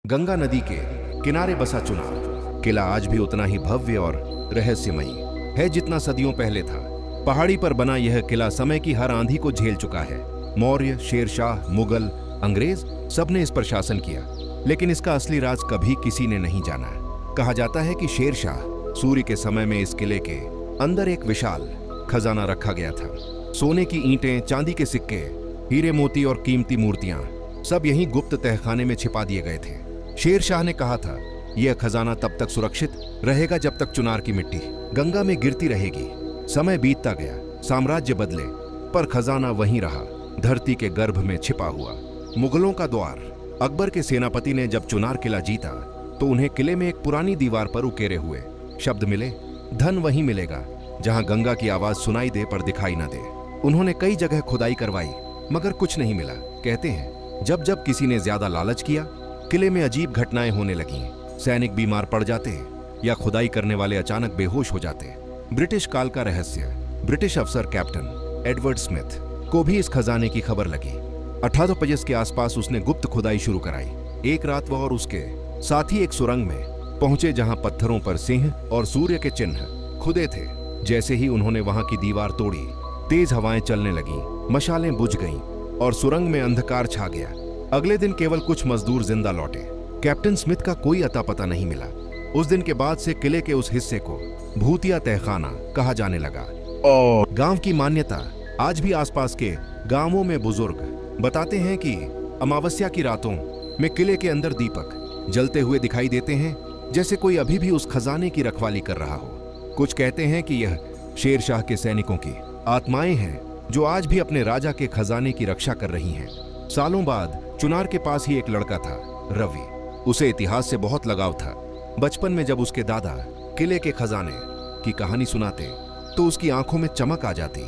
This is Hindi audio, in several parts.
गंगा नदी के किनारे बसा चुनार किला आज भी उतना ही भव्य और रहस्यमयी है जितना सदियों पहले था। पहाड़ी पर बना यह किला समय की हर आंधी को झेल चुका है। मौर्य, शेरशाह, मुगल, अंग्रेज सबने इस पर शासन किया, लेकिन इसका असली राज कभी किसी ने नहीं जाना। कहा जाता है कि शेरशाह सूर्य के समय में इस किले के अंदर एक विशाल खजाना रखा गया था। सोने की ईंटें, चांदी के सिक्के, हीरे मोती और कीमती मूर्तियां सब यहीं गुप्त तहखाने में छिपा दिए गए थे। शेरशाह ने कहा था, यह खजाना तब तक सुरक्षित रहेगा जब तक चुनार की मिट्टी गंगा में गिरती रहेगी। समय बीतता गया, साम्राज्य बदले, पर खजाना वहीं रहा, धरती के गर्भ में छिपा हुआ। मुगलों का द्वार अकबर के सेनापति ने जब चुनार किला जीता तो उन्हें किले में एक पुरानी दीवार पर उकेरे हुए शब्द मिले, धन वहीं मिलेगा जहां गंगा की आवाज सुनाई दे पर दिखाई न दे। उन्होंने कई जगह खुदाई करवाई मगर कुछ नहीं मिला। कहते हैं जब जब किसी ने ज्यादा लालच किया, किले में अजीब घटनाएं होने लगीं। सैनिक बीमार पड़ जाते या खुदाई करने वाले अचानक बेहोश हो जाते। ब्रिटिश काल का रहस्य। ब्रिटिश अफसर कैप्टन एडवर्ड स्मिथ को भी इस खजाने की खबर लगी। 1850 के आसपास उसने गुप्त खुदाई शुरू कराई। एक रात वह और उसके साथी एक सुरंग में पहुंचे जहां पत्थरों पर सिंह और सूर्य के चिन्ह खुदे थे। जैसे ही उन्होंने वहां की दीवार तोड़ी, तेज हवाएं चलने लगीं, मशालें बुझ गईं और सुरंग में अंधकार छा गया। अगले दिन केवल कुछ मजदूर जिंदा लौटे। कैप्टन स्मिथ का कोई अता पता नहीं मिला। उस दिन के बाद से किले के उस हिस्से को भूतिया तहखाना कहा जाने लगा। और गांव की मान्यता आज भी आसपास के गांवों में बुजुर्ग बताते हैं कि अमावस्या की रातों में किले के अंदर दीपक जलते हुए दिखाई देते हैं, जैसे कोई अभी भी उस खजाने की रखवाली कर रहा हो। कुछ कहते हैं कि यह शेरशाह के सैनिकों की आत्माएं हैं जो आज भी अपने राजा के खजाने की रक्षा कर रही हैं। सालों बाद चुनार के पास ही एक लड़का था, रवि। उसे इतिहास से बहुत लगाव था। बचपन में जब उसके दादा किले के खजाने की कहानी सुनाते तो उसकी आंखों में चमक आ जाती।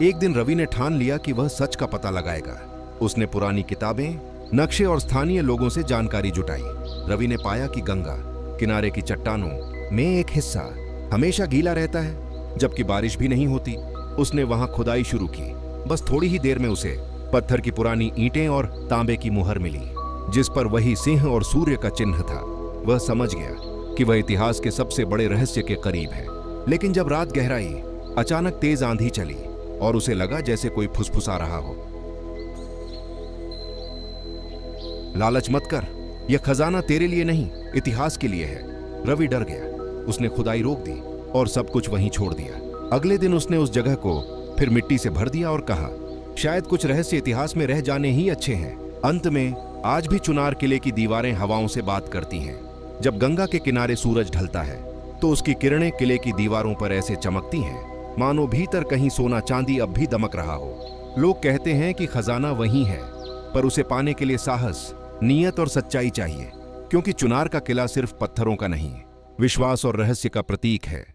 एक दिन रवि ने ठान लिया कि वह सच का पता लगाएगा। उसने पुरानी किताबें, नक्शे और स्थानीय लोगों से जानकारी जुटाई। रवि ने पाया कि गंगा किनारे की चट्टानों में एक हिस्सा हमेशा गीला रहता है, जबकि बारिश भी नहीं होती। उसने वहां खुदाई शुरू की। बस थोड़ी ही देर में उसे पत्थर की पुरानी ईंटें और तांबे की मुहर मिली, जिस पर वही सिंह और सूर्य का चिन्ह था। वह समझ गया कि वह इतिहास के सबसे बड़े रहस्य के करीब है। लेकिन जब रात गहराई, अचानक तेज आंधी चली और उसे लगा जैसे कोई फुसफुसा रहा हो। लालच मत कर, यह खजाना तेरे लिए नहीं, इतिहास के लिए है। रवि डर गया। उसने खुदाई रोक दी और सब कुछ वहीं छोड़ दिया। अगले दिन उसने उस जगह को फिर मिट्टी से भर दिया और कहा, शायद कुछ रहस्य इतिहास में रह जाने ही अच्छे हैं। अंत में आज भी चुनार किले की दीवारें हवाओं से बात करती हैं। जब गंगा के किनारे सूरज ढलता है तो उसकी किरणें किले की दीवारों पर ऐसे चमकती हैं मानो भीतर कहीं सोना चांदी अब भी दमक रहा हो। लोग कहते हैं कि खजाना वहीं है, पर उसे पाने के लिए साहस, नियत और सच्चाई चाहिए, क्योंकि चुनार का किला सिर्फ पत्थरों का नहीं, विश्वास और रहस्य का प्रतीक है।